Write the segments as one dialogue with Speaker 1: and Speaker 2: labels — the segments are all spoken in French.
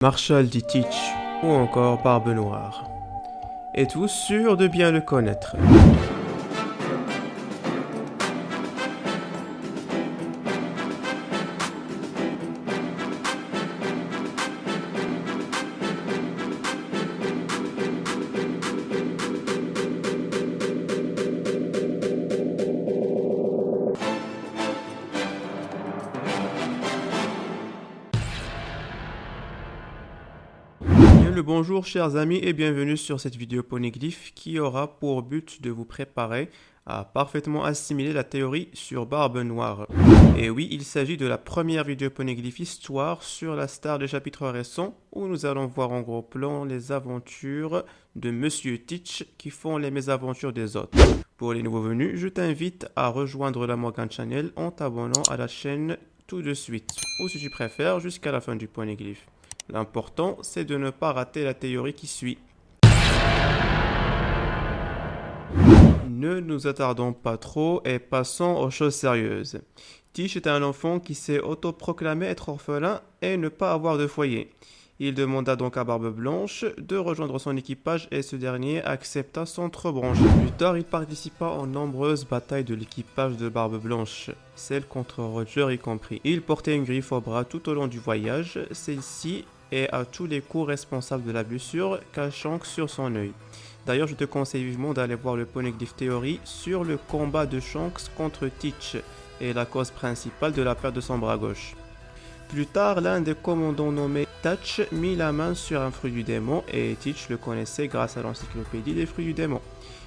Speaker 1: Marshall dit Teach ou encore Barbe Noire. Êtes-vous sûr de bien le connaître? Bien le bonjour chers amis et bienvenue sur cette vidéo poneglyph qui aura pour but de vous préparer à parfaitement assimiler la théorie sur Barbe Noire. Et oui, il s'agit de la première vidéo poneglyph histoire sur la star des chapitres récents où nous allons voir en gros plan les aventures de Monsieur Teach qui font les mésaventures des autres. Pour les nouveaux venus, je t'invite à rejoindre la Morgan Channel en t'abonnant à la chaîne tout de suite ou si tu préfères jusqu'à la fin du poneglyph. L'important, c'est de ne pas rater la théorie qui suit. Ne nous attardons pas trop et passons aux choses sérieuses. Teach est un enfant qui s'est autoproclamé être orphelin et ne pas avoir de foyer. Il demanda donc à Barbe Blanche de rejoindre son équipage et ce dernier accepta sans trop broncher. Plus tard, il participa aux nombreuses batailles de l'équipage de Barbe Blanche, celles contre Roger y compris. Il portait une griffe au bras tout au long du voyage, celle-ci est à tous les coups responsable de la blessure qu'a Shanks sur son œil. D'ailleurs, je te conseille vivement d'aller voir le Poneglyph Theory sur le combat de Shanks contre Teach et la cause principale de la perte de son bras gauche. Plus tard, l'un des commandants nommé Tatch mit la main sur un fruit du démon et Teach le connaissait grâce à l'encyclopédie des fruits du démon.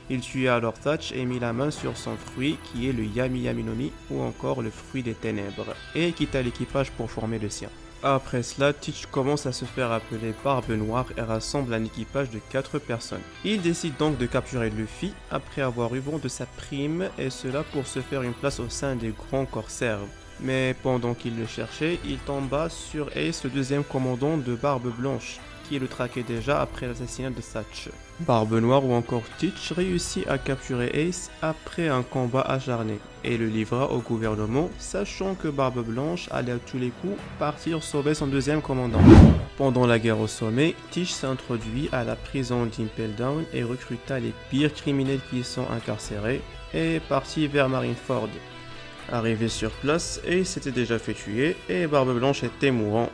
Speaker 1: Il tua alors Tatch et mit la main sur son fruit qui est le Yami Yami no Mi ou encore le fruit des ténèbres et quitta l'équipage pour former le sien. Après cela, Teach commence à se faire appeler Barbe Noire et rassemble un équipage de 4 personnes. Il décide donc de capturer Luffy après avoir eu vent de sa prime et cela pour se faire une place au sein des grands corsaires. Mais pendant qu'il le cherchait, il tomba sur Ace, le deuxième commandant de Barbe Blanche, qui le traquait déjà après l'assassinat de Satch. Barbe Noire ou encore Teach réussit à capturer Ace après un combat acharné et le livra au gouvernement, sachant que Barbe Blanche allait à tous les coups partir sauver son deuxième commandant. Pendant la guerre au sommet, Teach s'introduit à la prison d'Impel Down et recruta les pires criminels qui y sont incarcérés et partit vers Marineford. Arrivé sur place, Ace s'était déjà fait tuer et Barbe Blanche était mourant.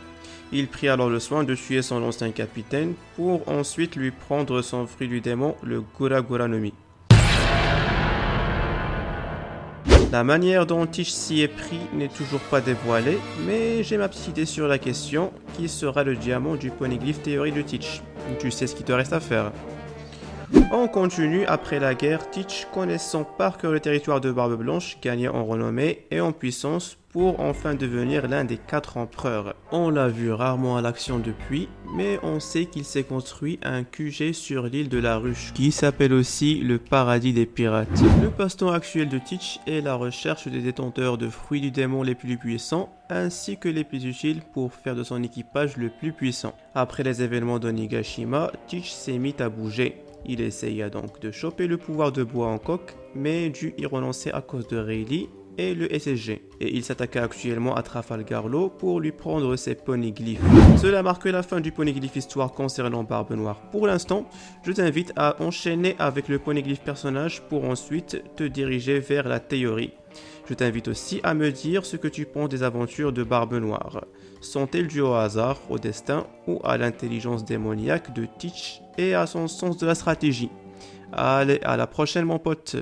Speaker 1: Il prit alors le soin de tuer son ancien capitaine pour ensuite lui prendre son fruit du démon, le Gura Gura no Mi. La manière dont Teach s'y est pris n'est toujours pas dévoilée, mais j'ai ma petite idée sur la question, qui sera le diamant du Poneglyph Theory de Teach. Tu sais ce qu'il te reste à faire. On continue après la guerre, Teach connaissant par cœur le territoire de Barbe Blanche, gagna en renommée et en puissance pour enfin devenir l'un des 4 empereurs. On l'a vu rarement à l'action depuis, mais on sait qu'il s'est construit un QG sur l'île de la Ruche, qui s'appelle aussi le paradis des pirates. Le passe-temps actuel de Teach est la recherche des détenteurs de fruits du démon les plus puissants, ainsi que les plus utiles pour faire de son équipage le plus puissant. Après les événements d'Onigashima, Teach s'est mis à bouger. Il essaya donc de choper le pouvoir de bois en coque, mais dut y renoncer à cause de Rayleigh et le SSG. Et il s'attaqua actuellement à Trafalgar Law pour lui prendre ses poneglyphes. Cela marque la fin du poneglyph histoire concernant Barbe Noire. Pour l'instant, je t'invite à enchaîner avec le poneglyph personnage pour ensuite te diriger vers la théorie. Je t'invite aussi à me dire ce que tu penses des aventures de Barbe Noire. Sont-elles dues au hasard, au destin ou à l'intelligence démoniaque de Teach et à son sens de la stratégie? Allez, à la prochaine mon pote!